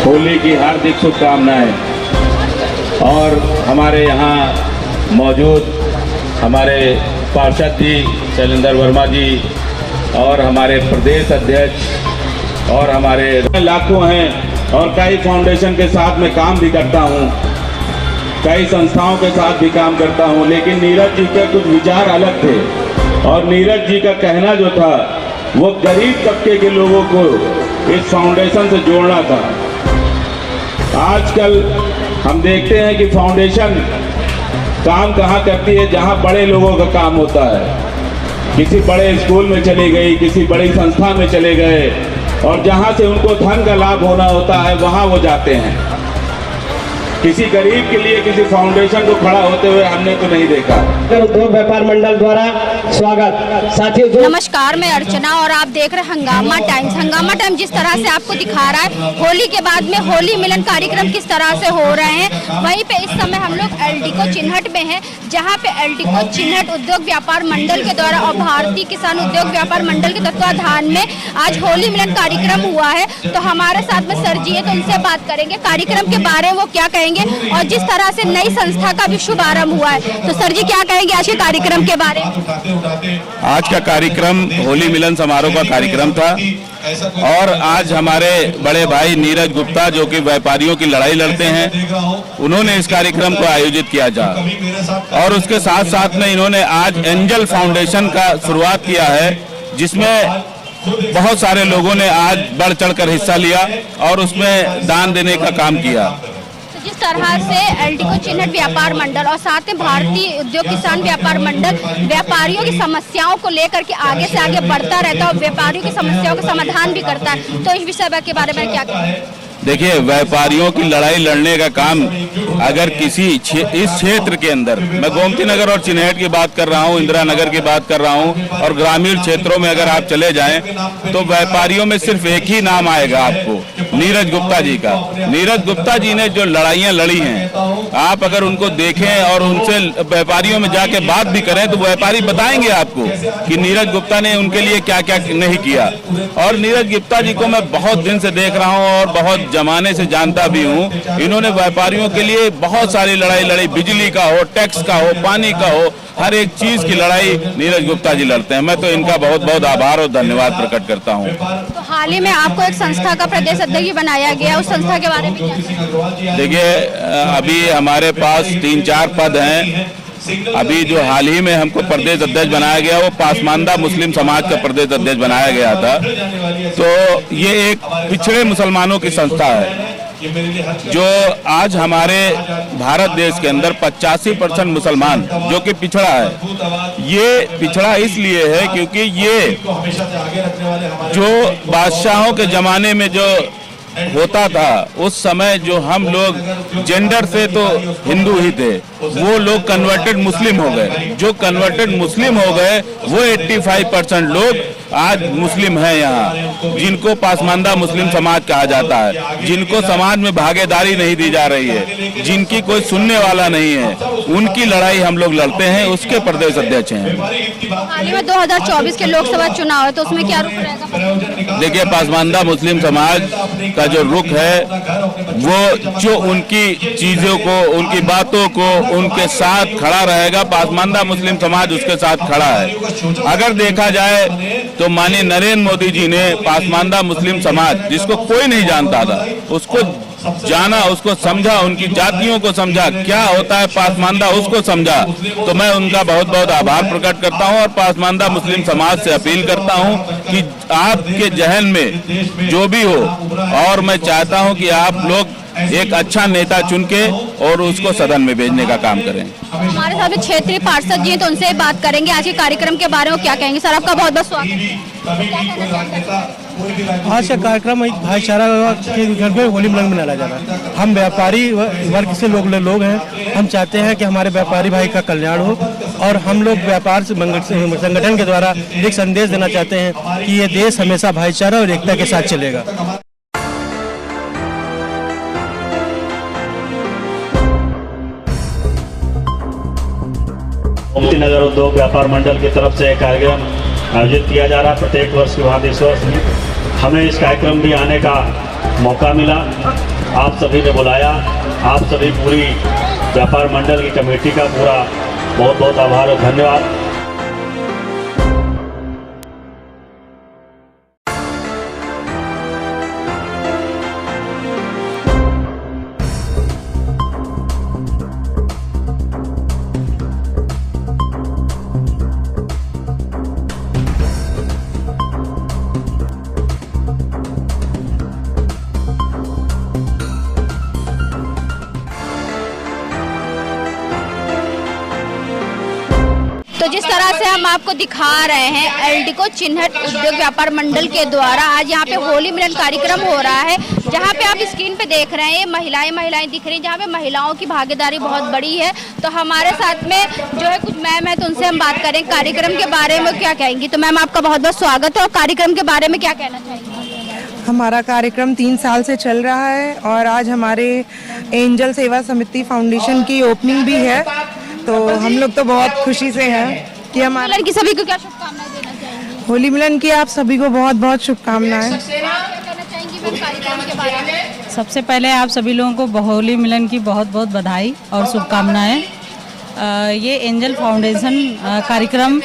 होली की हार्दिक शुभकामनाएं। और हमारे यहाँ मौजूद हमारे पार्षद जी शैलेंद्र वर्मा जी और हमारे प्रदेश अध्यक्ष और हमारे लाखों हैं और कई फाउंडेशन के साथ में काम भी करता हूँ, कई संस्थाओं के साथ भी काम करता हूँ। लेकिन नीरज जी के कुछ विचार अलग थे और नीरज जी का कहना जो था वो गरीब तबके के लोगों को इस फाउंडेशन से जोड़ना था। आजकल हम देखते हैं कि फाउंडेशन काम कहाँ करती है, जहाँ बड़े लोगों का काम होता है। किसी बड़े स्कूल में चले गई, किसी बड़ी संस्था में चले गए और जहाँ से उनको धन का लाभ होना होता है वहाँ वो जाते हैं। किसी गरीब के लिए किसी फाउंडेशन को खड़ा होते हुए हमने तो नहीं देखा। उद्योग व्यापार मंडल द्वारा स्वागत। साथियों नमस्कार, मैं अर्चना और आप देख रहे हैं हंगामा टाइम्स। हंगामा टाइम्स जिस तरह से आपको दिखा रहा है होली के बाद में होली मिलन कार्यक्रम किस तरह से हो रहे हैं, वहीं पे इस समय हम लोग एलडीको चिन्हट में हैं, जहां पे एलडीको चिन्हट उद्योग व्यापार मंडल के द्वारा और भारतीय किसान उद्योग व्यापार मंडल के तत्वाधान में आज होली मिलन कार्यक्रम हुआ है। तो हमारे साथ में सर जी है, तो उनसे बात करेंगे कार्यक्रम के बारे में, वो क्या कहेंगे और जिस तरह से नई संस्था का भी शुभारंभ हुआ है। तो सर जी क्या कहेंगे आज के कार्यक्रम के बारे में? आज का कार्यक्रम होली मिलन समारोह का कार्यक्रम था और आज हमारे बड़े भाई नीरज गुप्ता जो कि व्यापारियों की लड़ाई लड़ते हैं, उन्होंने इस कार्यक्रम को आयोजित किया जा और उसके साथ साथ में इन्होंने आज एंजल फाउंडेशन का शुरुआत किया है, जिसमें बहुत सारे लोगों ने आज बढ़ चढ़कर हिस्सा लिया और उसमें दान देने का काम किया। जिस तरह से एलडीको चिन्हट व्यापार मंडल और साथ में भारतीय उद्योग किसान व्यापार मंडल व्यापारियों की समस्याओं को लेकर के आगे से आगे बढ़ता रहता है और व्यापारियों की समस्याओं का समाधान भी करता है, तो इस विषय के बारे में क्या कहेंगे? देखिए, व्यापारियों की लड़ाई लड़ने का काम अगर किसी इस क्षेत्र के अंदर, मैं गोमती नगर और चिन्हट की बात कर रहा हूँ, इंदिरा नगर की बात कर रहा हूँ, और ग्रामीण क्षेत्रों में अगर आप चले जाएं तो व्यापारियों में सिर्फ एक ही नाम आएगा आपको, नीरज गुप्ता जी का। नीरज गुप्ता जी ने जो लड़ाइयाँ लड़ी हैं, आप अगर उनको देखें और उनसे व्यापारियों में जाके बात भी करें तो व्यापारी बताएंगे आपको कि नीरज गुप्ता ने उनके लिए क्या क्या नहीं किया। और नीरज गुप्ता जी को मैं बहुत दिन से देख रहा हूँ और बहुत जमाने से जानता भी हूँ। इन्होंने व्यापारियों के लिए बहुत सारी लड़ाई लड़ी, बिजली का हो, टैक्स का हो, पानी का हो, हर एक चीज की लड़ाई नीरज गुप्ता जी लड़ते हैं। मैं तो इनका बहुत बहुत आभार और धन्यवाद प्रकट करता हूँ। तो हाल ही में आपको एक संस्था का प्रदेश अध्यक्ष बनाया गया, उस संस्था के बारे में क्या? देखिए, अभी हमारे पास 3-4 पद हैं। अभी जो हाल ही में हमको प्रदेश अध्यक्ष बनाया गया वो पासमानदा मुस्लिम समाज का प्रदेश अध्यक्ष बनाया गया था। तो ये एक पिछड़े मुसलमानों की संस्था है जो आज हमारे भारत देश के अंदर 85% मुसलमान जो कि पिछड़ा है। ये पिछड़ा इसलिए है क्योंकि ये जो बादशाहों के जमाने में जो होता था, उस समय जो हम लोग जेंडर से तो हिंदू ही थे, वो लोग कन्वर्टेड मुस्लिम हो गए। जो कन्वर्टेड मुस्लिम हो गए वो 85% लोग आज मुस्लिम हैं यहाँ, जिनको पासमानदा मुस्लिम समाज कहा जाता है, जिनको समाज में भागीदारी नहीं दी जा रही है, जिनकी कोई सुनने वाला नहीं है, उनकी लड़ाई हम लोग लड़ते हैं। उसके प्रदेश अध्यक्ष हैं। हाल ही में 2024 के लोकसभा चुनाव है, तो उसमें क्या रुख रहेगा? देखिए, पासमानदा मुस्लिम समाज का जो रुख है वो जो उनकी चीजों को, उनकी बातों को, उनके साथ खड़ा रहेगा। पासमानदा मुस्लिम समाज उसके साथ खड़ा है। अगर देखा जाए तो माननीय नरेंद्र मोदी जी ने पासमानदा मुस्लिम समाज, जिसको कोई नहीं जानता था, उसको जाना, उसको समझा, उनकी जातियों को समझा, क्या होता है पासमानदा उसको समझा। तो मैं उनका बहुत बहुत आभार प्रकट करता हूं और पासमानदा मुस्लिम समाज से अपील करता हूं कि आपके जहन में जो भी हो, और मैं चाहता हूं कि आप लोग एक अच्छा नेता चुन के और उसको सदन में भेजने का काम करें। हमारे साथ में क्षेत्रीय पार्षद जी हैं, तो उनसे बात करेंगे आज के कार्यक्रम के बारे में, क्या कहेंगे? सर, आपका बहुत बहुत स्वागत। आज का कार्यक्रम एक भाईचारा के घर में होली मिलन मनाया जा रहा है। हम व्यापारी वर्ग से लोग हैं। हम चाहते हैं कि हमारे व्यापारी भाई का कल्याण हो और हम लोग व्यापार से संगठन के द्वारा एक संदेश देना चाहते हैं कि ये देश हमेशा भाईचारा और एकता के साथ चलेगा। गोमती नगर उद्योग व्यापार मंडल की तरफ से कार्यक्रम आयोजित किया जा रहा है। प्रत्येक वर्ष के बाद इस वर्ष हमें इस कार्यक्रम में आने का मौका मिला। आप सभी ने बुलाया। आप सभी पूरी व्यापार मंडल की कमेटी का पूरा बहुत बहुत आभार और धन्यवाद। तो जिस तरह से हम आपको दिखा रहे हैं एल्डिको चिन्हट उद्योग व्यापार मंडल के द्वारा आज यहाँ पे होली मिलन कार्यक्रम हो रहा है, जहाँ पे आप स्क्रीन पे देख रहे हैं महिलाएं दिख रही हैं, जहाँ पे महिलाओं की भागीदारी बहुत बड़ी है। तो हमारे साथ में जो है कुछ मैम है, तो उनसे हम बात करें कार्यक्रम के बारे में क्या कहेंगी। तो मैम आपका बहुत बहुत स्वागत है और कार्यक्रम के बारे में क्या कहना चाहेंगे। हमारा कार्यक्रम 3 साल से चल रहा है और आज हमारे एंजल सेवा समिति फाउंडेशन की ओपनिंग भी है, तो हम लोग तो बहुत खुशी से हैं कि हमारा की सभी को क्या शुभकामनाएं देना चाहेंगी। होली मिलन की आप सभी को बहुत बहुत शुभकामनाएं। कहना चाहेंगी मैम कार्यक्रम के बारे में। सबसे पहले आप सभी लोगों को होली मिलन की बहुत बहुत बधाई और शुभकामनाएं। ये एंजल फाउंडेशन कार्यक्रम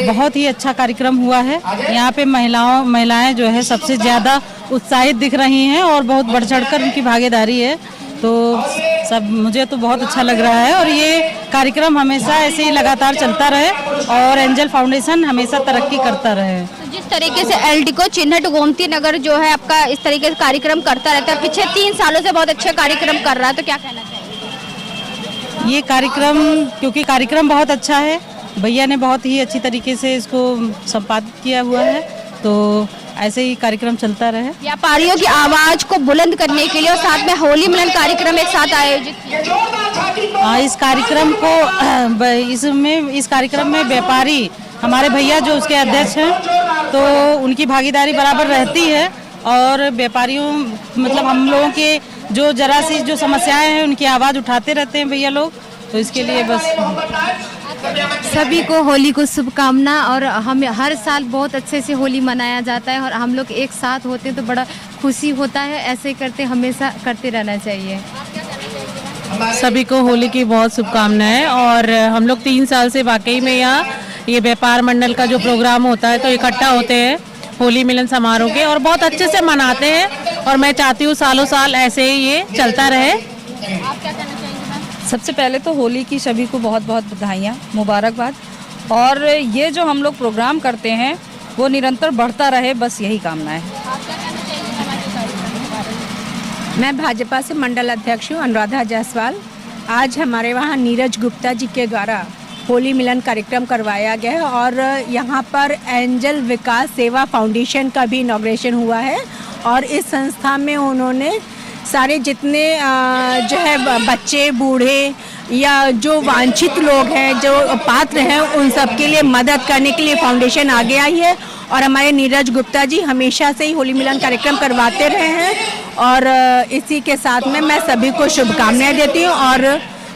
बहुत ही अच्छा कार्यक्रम हुआ है। यहाँ पे महिलाएं जो है सबसे ज़्यादा उत्साहित दिख रही हैं और बहुत बढ़ चढ़कर उनकी भागीदारी है, तो सब मुझे तो बहुत अच्छा लग रहा है और ये कार्यक्रम हमेशा ऐसे ही लगातार चलता रहे और एंजल फाउंडेशन हमेशा तरक्की करता रहे। तो जिस तरीके से एल्डिको चिन्हट गोमती नगर जो है आपका इस तरीके से कार्यक्रम करता रहता है, पिछले 3 सालों से बहुत अच्छे कार्यक्रम कर रहा है, तो क्या कहना चाहिए। ये कार्यक्रम क्योंकि कार्यक्रम बहुत अच्छा है, भैया ने बहुत ही अच्छी तरीके से इसको संपादित किया हुआ है, तो ऐसे ही कार्यक्रम चलता रहे। व्यापारियों की आवाज को बुलंद करने के लिए और साथ में होली मिलन कार्यक्रम एक साथ आयोजित किया। इस कार्यक्रम को इस कार्यक्रम में व्यापारी हमारे भैया जो उसके अध्यक्ष हैं, तो उनकी भागीदारी बराबर रहती है और व्यापारियों मतलब हम लोगों के जो जरा सी जो समस्याएं हैं उनकी आवाज़ उठाते रहते हैं भैया लोग, तो इसके लिए बस सभी को होली को शुभकामना। और हम हर साल बहुत अच्छे से होली मनाया जाता है और हम लोग एक साथ होते हैं तो बड़ा खुशी होता है। ऐसे करते हमेशा करते रहना चाहिए। सभी को होली की बहुत शुभकामनाएं। और हम लोग 3 साल से वाकई में यहाँ ये व्यापार मंडल का जो प्रोग्राम होता है तो इकट्ठा होते हैं होली मिलन समारोह के और बहुत अच्छे से मनाते हैं और मैं चाहती हूँ सालों साल ऐसे ही ये चलता रहे। सबसे पहले तो होली की सभी को बहुत बहुत बधाइयाँ, मुबारकबाद। और ये जो हम लोग प्रोग्राम करते हैं वो निरंतर बढ़ता रहे, बस यही कामना है। मैं भाजपा से मंडल अध्यक्ष हूँ अनुराधा जायसवाल। आज हमारे वहाँ नीरज गुप्ता जी के द्वारा होली मिलन कार्यक्रम करवाया गया है और यहाँ पर एंजल विकास सेवा फाउंडेशन का भी इनॉग्रेशन हुआ है और इस संस्था में उन्होंने सारे जितने जो है बच्चे बूढ़े या जो वांछित लोग हैं जो पात्र हैं उन सब के लिए मदद करने के लिए फाउंडेशन आगे आई है। और हमारे नीरज गुप्ता जी हमेशा से ही होली मिलन कार्यक्रम करवाते रहे हैं और इसी के साथ में मैं सभी को शुभकामनाएं देती हूँ और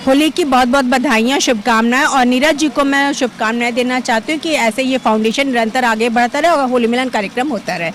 होली की बहुत बहुत बधाइयाँ, शुभकामनाएं। और नीरज जी को मैं शुभकामनाएं देना चाहती हूँ कि ऐसे ये फाउंडेशन निरंतर आगे बढ़ता रहे और होली मिलन कार्यक्रम होता रहे।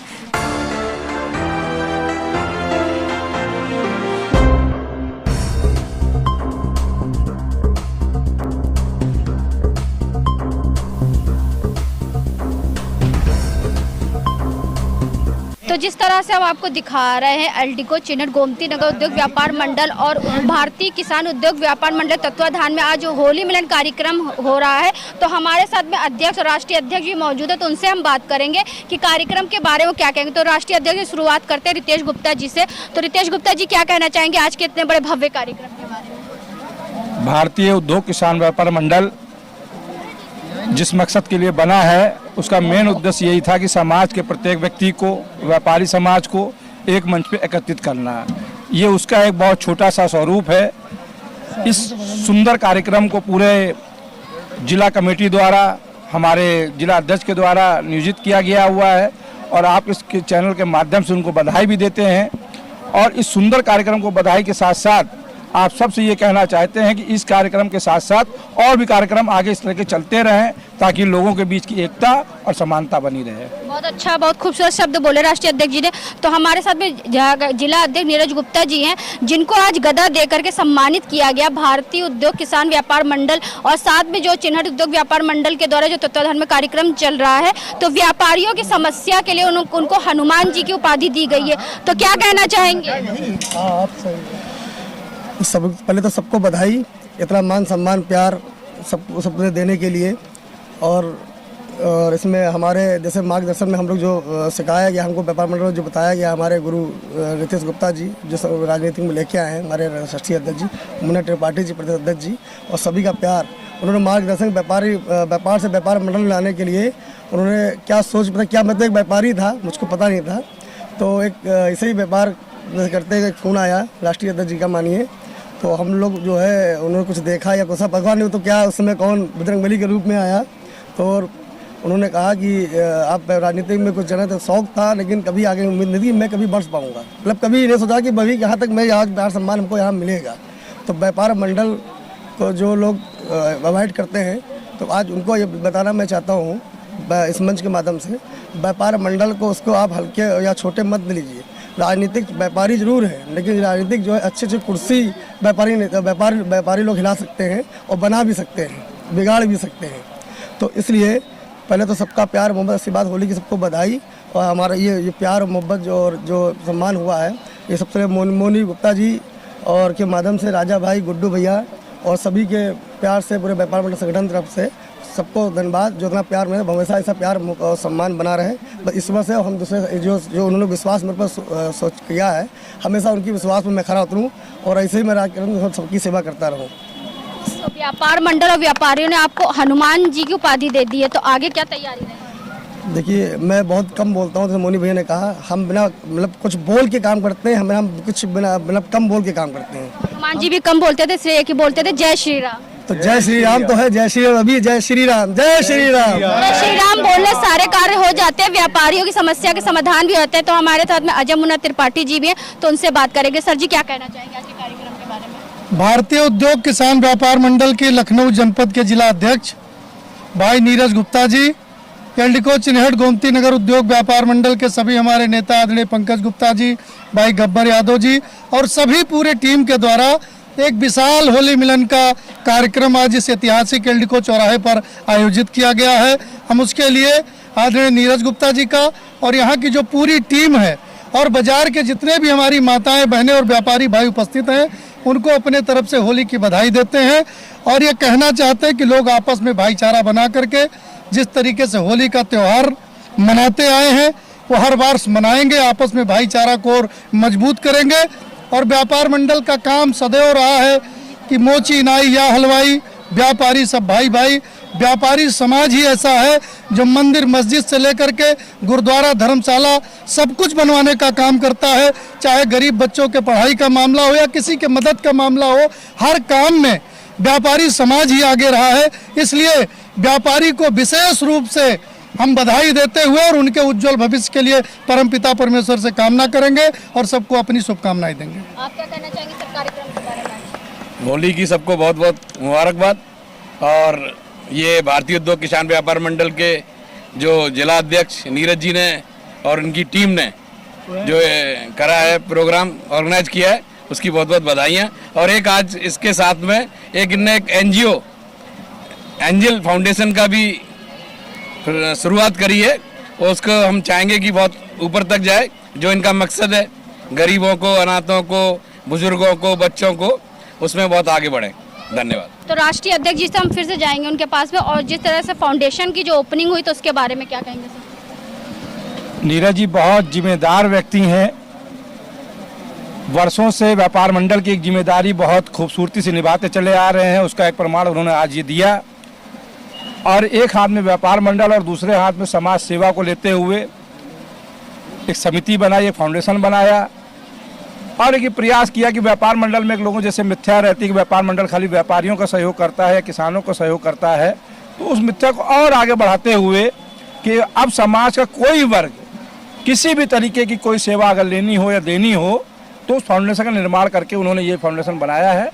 तो जिस तरह से हम आपको दिखा रहे हैं एल्डिको चिन्हट गोमती नगर उद्योग व्यापार मंडल और भारतीय किसान उद्योग व्यापार मंडल तत्वाधान में आज होली मिलन कार्यक्रम हो रहा है, तो हमारे साथ में अध्यक्ष और राष्ट्रीय अध्यक्ष भी मौजूद है, तो उनसे हम बात करेंगे कि कार्यक्रम के बारे में क्या कहेंगे। तो राष्ट्रीय अध्यक्ष की शुरुआत करते हैं रितेश गुप्ता जी से। तो रितेश गुप्ता जी क्या कहना चाहेंगे आज के इतने बड़े भव्य कार्यक्रम के बारे में। भारतीय उद्योग किसान व्यापार मंडल जिस मकसद के लिए बना है उसका मेन उद्देश्य यही था कि समाज के प्रत्येक व्यक्ति को, व्यापारी समाज को एक मंच पे एकत्रित करना। ये उसका एक बहुत छोटा सा स्वरूप है। इस सुंदर कार्यक्रम को पूरे जिला कमेटी द्वारा, हमारे जिला अध्यक्ष के द्वारा नियोजित किया गया हुआ है और आप इसके चैनल के माध्यम से उनको बधाई भी देते हैं। और इस सुंदर कार्यक्रम को बधाई के साथ साथ आप सबसे ये कहना चाहते हैं कि इस कार्यक्रम के साथ साथ और भी कार्यक्रम आगे इस तरह के चलते रहें ताकि लोगों के बीच की एकता और समानता बनी रहे। बहुत अच्छा, बहुत खूबसूरत शब्द बोले राष्ट्रीय अध्यक्ष जी ने। तो हमारे साथ में जिला अध्यक्ष नीरज गुप्ता जी हैं, जिनको आज गदा दे करके सम्मानित किया गया भारतीय उद्योग किसान व्यापार मंडल और साथ में जो चिन्हट उद्योग व्यापार मंडल के द्वारा जो तत्वाधान में कार्यक्रम चल रहा है। तो व्यापारियों की समस्या के लिए उनको हनुमान जी की उपाधि दी गई है, तो क्या कहना चाहेंगे? सब पहले तो सबको बधाई, इतना मान सम्मान प्यार सबने देने के लिए। और इसमें हमारे जैसे मार्गदर्शन में हम लोग जो सिखाया गया, हमको व्यापार मंडल में जो बताया गया, हमारे गुरु नीतीश गुप्ता जी जो राजनीति में लेके आए हैं, हमारे राष्ट्रीय अध्यक्ष जी मुन्ना त्रिपाठी जी प्रदेश अध्यक्ष जी, और सभी का प्यार, उन्होंने मार्गदर्शन व्यापार से व्यापार मंडल लाने के लिए उन्होंने क्या सोच पता क्या, मैं तो एक व्यापारी था, मुझको पता नहीं था। तो एक ऐसे ही व्यापार करते हुए फ़ोन आया राष्ट्रीय अध्यक्ष जी का मानिए, तो हम लोग जो है उन्होंने कुछ देखा या कुछ भगवान ने तो क्या उस समय कौन बजरंगबली के रूप में आया, तो उन्होंने कहा कि आप राजनीति में कुछ जाना तो शौक था, लेकिन कभी आगे उम्मीद नहीं थी मैं कभी बढ़ पाऊँगा, मतलब कभी नहीं सोचा कि भाई यहाँ तक मैं यहाँ प्यार सम्मान हमको यहाँ मिलेगा। तो व्यापार मंडल को जो लोग अवॉइड करते हैं, तो आज उनको ये बताना मैं चाहता हूँ इस मंच के माध्यम से, व्यापार मंडल को उसको आप हल्के या छोटे मत लीजिए। राजनीतिक व्यापारी जरूर है, लेकिन राजनीतिक जो है अच्छी कुर्सी व्यापारी लोग हिला सकते हैं और बना भी सकते हैं, बिगाड़ भी सकते हैं। तो इसलिए पहले तो सबका प्यार मोहब्बत, ऐसी बात होली की सबको बधाई। और हमारा ये प्यार और मोहब्बत जो सम्मान हुआ है, ये सबसे मोनी गुप्ता जी और के माध्यम से राजा भाई, गुड्डू भैया और सभी के प्यार से पूरे व्यापार मंडल संगठन तरफ से सबको धन्यवाद। जो इतना प्यार में हमेशा ऐसा प्यार और सम्मान बना रहे, बस इस वजह से हम दूसरे जो उन्होंने विश्वास मेरे पर सोच किया है, हमेशा उनकी विश्वास में मैं खड़ा उतरूँ और ऐसे ही मैं सबकी सेवा करता रहूँ। तो व्यापार मंडल और व्यापारियों ने आपको हनुमान जी की उपाधि दे दी है, तो आगे क्या तैयारी रहेगी? देखिए, मैं बहुत कम बोलता हूँ, जैसे मोनी भैया ने कहा, हम बिना मतलब कुछ बोल के काम करते हैं, हम कुछ बिना मतलब कम बोल के काम करते हैं। हनुमान जी भी कम बोलते थे, इसलिए एक ही बोलते थे जय श्री राम। तो जय श्री राम तो है, जय श्री राम अभी, जय श्री राम, जय श्री राम। जय श्री राम बोलने सारे कार्य हो जाते हैं, व्यापारियों की समस्या के समाधान भी होते हैं। तो हमारे साथ में अजय मुन्ना त्रिपाठी जी भी हैं, तो उनसे बात करेंगे। सर जी, क्या कहना चाहेंगे आज के कार्यक्रम के बारे में? भारतीय उद्योग किसान व्यापार मंडल के लखनऊ जनपद के जिला अध्यक्ष भाई नीरज गुप्ता जी, एल्डिको चिन्हट गोमती नगर उद्योग व्यापार मंडल के सभी हमारे नेता आदरणीय पंकज गुप्ता जी, भाई गब्बर यादव जी और सभी पूरे टीम के द्वारा एक विशाल होली मिलन का कार्यक्रम आज इस ऐतिहासिक एल्डिको चौराहे पर आयोजित किया गया है। हम उसके लिए आदरणीय नीरज गुप्ता जी का और यहाँ की जो पूरी टीम है और बाजार के जितने भी हमारी माताएं, बहनें और व्यापारी भाई उपस्थित हैं, उनको अपने तरफ से होली की बधाई देते हैं और ये कहना चाहते हैं कि लोग आपस में भाईचारा बना करके जिस तरीके से होली का त्यौहार मनाते आए हैं वो हर बार मनाएंगे, आपस में भाईचारा को और मजबूत करेंगे। और व्यापार मंडल का काम सदैव रहा है कि मोची नाई या हलवाई व्यापारी सब भाई भाई। व्यापारी समाज ही ऐसा है जो मंदिर मस्जिद से लेकर के गुरुद्वारा धर्मशाला सब कुछ बनवाने का काम करता है, चाहे गरीब बच्चों के पढ़ाई का मामला हो या किसी के मदद का मामला हो, हर काम में व्यापारी समाज ही आगे रहा है। इसलिए व्यापारी को विशेष रूप से हम बधाई देते हुए और उनके उज्जवल भविष्य के लिए परमपिता परमेश्वर से कामना करेंगे और सबको अपनी शुभकामनाएं देंगे। आप क्या कहना चाहेंगे सब कार्यक्रम के बारे में? होली की सबको बहुत बहुत मुबारकबाद। और ये भारतीय उद्योग किसान व्यापार मंडल के जो जिला अध्यक्ष नीरज जी ने और उनकी टीम ने जो करा है, प्रोग्राम ऑर्गेनाइज किया है, उसकी बहुत बहुत बधाइयाँ। और एक आज इसके साथ में एक NGO एंजल फाउंडेशन का भी शुरुआत करी है, और उसको हम चाहेंगे कि बहुत ऊपर तक जाए। जो इनका मकसद है गरीबों को, अनाथों को, बुजुर्गों को, बच्चों को, उसमें बहुत आगे बढ़े। धन्यवाद। तो राष्ट्रीय अध्यक्ष जी से हम फिर से जाएंगे उनके पास में, और जिस तरह से फाउंडेशन की जो ओपनिंग हुई तो उसके बारे में क्या कहेंगे सर? नीरज जी बहुत जिम्मेदार व्यक्ति हैं, वर्षों से व्यापार मंडल की एक जिम्मेदारी बहुत खूबसूरती से निभाते चले आ रहे हैं, उसका एक प्रमाण उन्होंने आज ये दिया। और एक हाथ में व्यापार मंडल और दूसरे हाथ में समाज सेवा को लेते हुए एक समिति बनाई, एक फाउंडेशन बनाया और एक प्रयास किया कि व्यापार मंडल में एक लोगों जैसे मिथ्या रहती है कि व्यापार मंडल खाली व्यापारियों का सहयोग करता है या किसानों का सहयोग करता है, तो उस मिथ्या को और आगे बढ़ाते हुए कि अब समाज का कोई वर्ग किसी भी तरीके की कोई सेवा अगर लेनी हो या देनी हो तो उस फाउंडेशन का निर्माण करके उन्होंने ये फाउंडेशन बनाया है।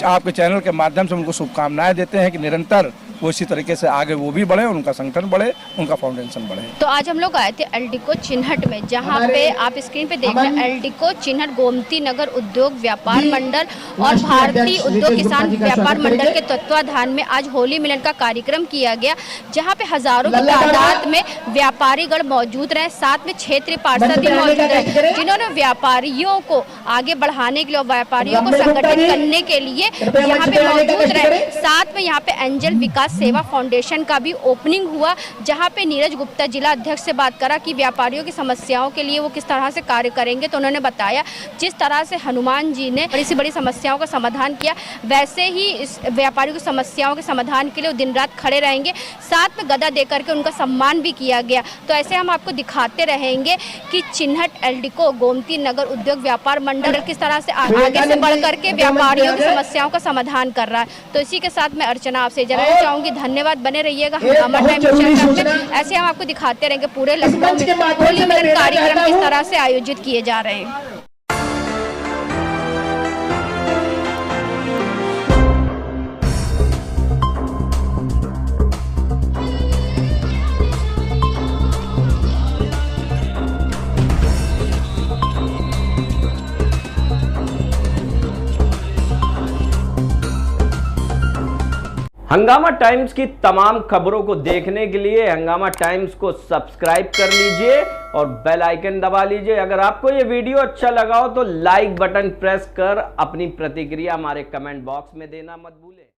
आपके चैनल के माध्यम से उनको शुभकामनाएं देते हैं कि निरंतर वो इसी तरीके से आगे वो भी बढ़े, उनका संगठन बढ़े, उनका फाउंडेशन बढ़े। तो आज हम लोग आए थे एल्डिको चिन्हट में, जहां पे आप स्क्रीन पे देख रहे हैं एल्डिको चिन्हट गोमती नगर उद्योग व्यापार मंडल और भारतीय उद्योग किसान व्यापार मंडल के तत्वाधान में आज होली मिलन का कार्यक्रम किया गया, जहां पे हजारों की तादाद में व्यापारीगण मौजूद रहे, साथ में क्षेत्रीय पार्षद भी मौजूद रहे, जिन्होंने व्यापारियों को आगे बढ़ाने के लिए और व्यापारियों को संगठित करने के लिए यहाँ पे मौजूद रहे। साथ में यहाँ पे एंजल विकास सेवा फाउंडेशन का भी ओपनिंग हुआ, जहां पे नीरज गुप्ता जिला अध्यक्ष से बात करा कि व्यापारियों की समस्याओं के लिए वो किस तरह से कार्य करेंगे। तो उन्होंने बताया जिस तरह से हनुमान जी ने बड़ी से बड़ी समस्याओं का समाधान किया, वैसे ही इस व्यापारियों की समस्याओं के समाधान के लिए वो दिन रात खड़े रहेंगे। साथ में गदा देकर के उनका सम्मान भी किया गया। तो ऐसे हम आपको दिखाते रहेंगे कि चिन्हट एल्डिको गोमती नगर उद्योग व्यापार मंडल किस तरह से आगे से बढ़ करके व्यापारियों की समस्याओं का समाधान कर रहा है। तो इसी के साथ मैं अर्चना आपसे जानना चाहूँगी, धन्यवाद, बने रहिएगा हंगामा टाइम में। ऐसे हम आपको दिखाते रहेंगे पूरे लखनऊ में होली मिलन कार्यक्रम किस तरह से आयोजित किए जा रहे हैं। हंगामा टाइम्स की तमाम खबरों को देखने के लिए हंगामा टाइम्स को सब्सक्राइब कर लीजिए और बेल आइकन दबा लीजिए। अगर आपको ये वीडियो अच्छा लगा हो तो लाइक बटन प्रेस कर अपनी प्रतिक्रिया हमारे कमेंट बॉक्स में देना मत भूलें।